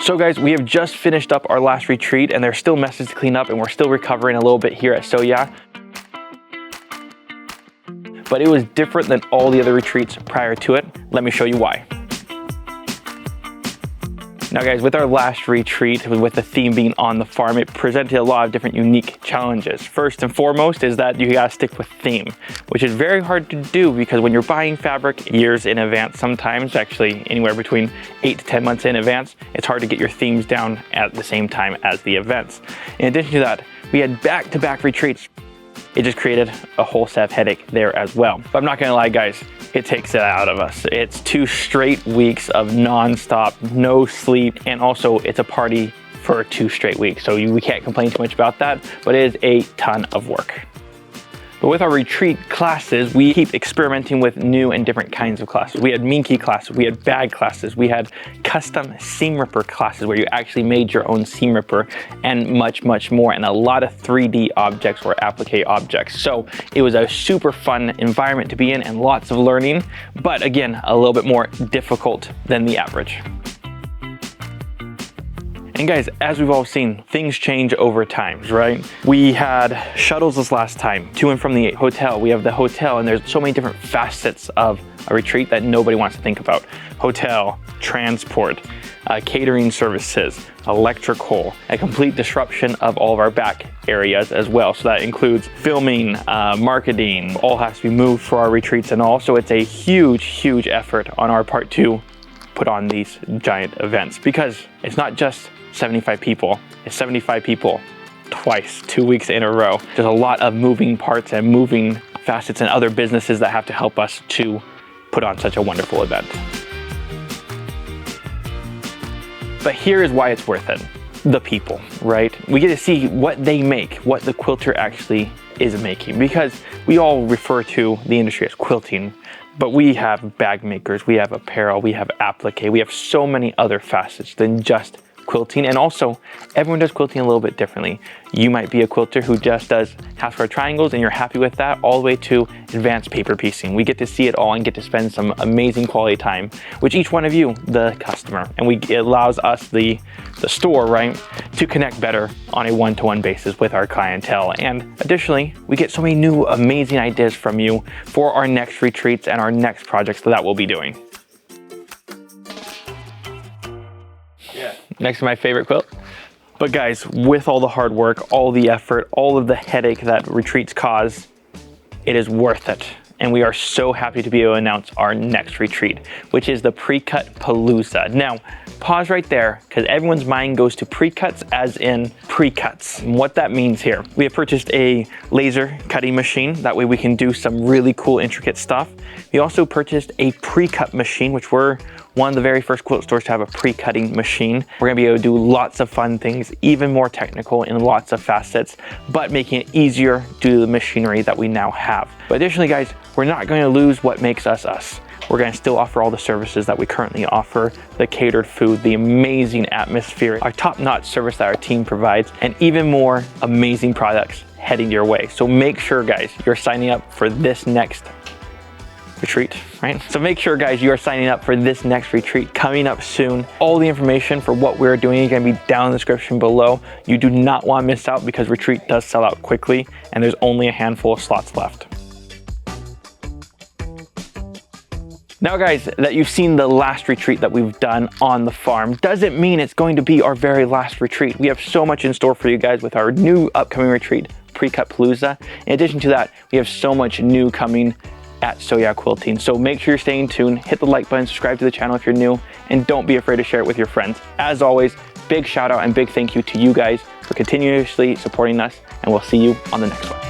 So guys, we have just finished up our last retreat and there's still messes to clean up and we're still recovering a little bit here at Sew Yeah. But it was different than all the other retreats prior to it. Let me show you why. Now guys, with our last retreat, with the theme being on the farm, it presented a lot of different unique challenges. First and foremost is that you gotta stick with theme, which is very hard to do because when you're buying fabric years in advance, sometimes actually anywhere between 8 to 10 months in advance, it's hard to get your themes down at the same time as the events. In addition to that, we had back-to-back retreats. It just created a whole set of headache there as well. But I'm not gonna lie guys, it takes it out of us. It's 2 straight weeks of non-stop, no sleep, and also it's a party for 2 straight weeks. So we can't complain too much about that, but it is a ton of work. But with our retreat classes, we keep experimenting with new and different kinds of classes. We had Minky classes, we had bag classes, we had custom seam ripper classes where you actually made your own seam ripper, and much, much more, and a lot of 3D objects or applique objects. So it was a super fun environment to be in and lots of learning, but again, a little bit more difficult than the average. And guys, as we've all seen, things change over time, right? We had shuttles this last time, to and from the hotel. We have the hotel, and there's so many different facets of a retreat that nobody wants to think about. Hotel, transport, catering services, electrical, a complete disruption of all of our back areas as well. So that includes filming, marketing, all has to be moved for our retreats and all. So it's a huge, huge effort on our part to put on these giant events because it's not just 75 people, it's 75 people twice, 2 weeks in a row. There's a lot of moving parts and moving facets and other businesses that have to help us to put on such a wonderful event. But here is why it's worth it. The people, right? We get to see what they make, what the quilter actually is making, because we all refer to the industry as quilting, but we have bag makers, we have apparel, we have applique, we have so many other facets than just quilting. And also everyone does quilting a little bit differently. You might be a quilter who just does half square triangles and you're happy with that, all the way to advanced paper piecing. We get to see it all and get to spend some amazing quality time with each one of you, the customer. And it allows us, the store, right, to connect better on a one-to-one basis with our clientele. And additionally, we get so many new amazing ideas from you for our next retreats and our next projects that we'll be doing. Next to my favorite quilt. But guys, with all the hard work, all the effort, all of the headache that retreats cause, it is worth it. And we are so happy to be able to announce our next retreat, which is the Pre-Cut Palooza. Now, pause right there, because everyone's mind goes to pre-cuts as in pre-cuts. And what that means here, we have purchased a laser cutting machine. That way we can do some really cool, intricate stuff. We also purchased a pre-cut machine, which we're one of the very first quilt stores to have a pre-cutting machine. We're gonna be able to do lots of fun things, even more technical in lots of facets, but making it easier due to the machinery that we now have. But additionally, guys, we're not going to lose what makes us us. We're going to still offer all the services that we currently offer, the catered food, the amazing atmosphere, our top-notch service that our team provides, and even more amazing products heading your way. So make sure, guys, you're signing up for this next retreat, right? So make sure, guys, you are signing up for this next retreat coming up soon. All the information for what we're doing is going to be down in the description below. You do not want to miss out because retreat does sell out quickly and there's only a handful of slots left. Now guys, that you've seen the last retreat that we've done on the farm doesn't mean it's going to be our very last retreat. We have so much in store for you guys with our new upcoming retreat, Pre-Cut Palooza. In addition to that, we have so much new coming at Sew Yeah Quilting. So make sure you're staying tuned, hit the like button, subscribe to the channel if you're new, and don't be afraid to share it with your friends. As always, big shout out and big thank you to you guys for continuously supporting us, and we'll see you on the next one.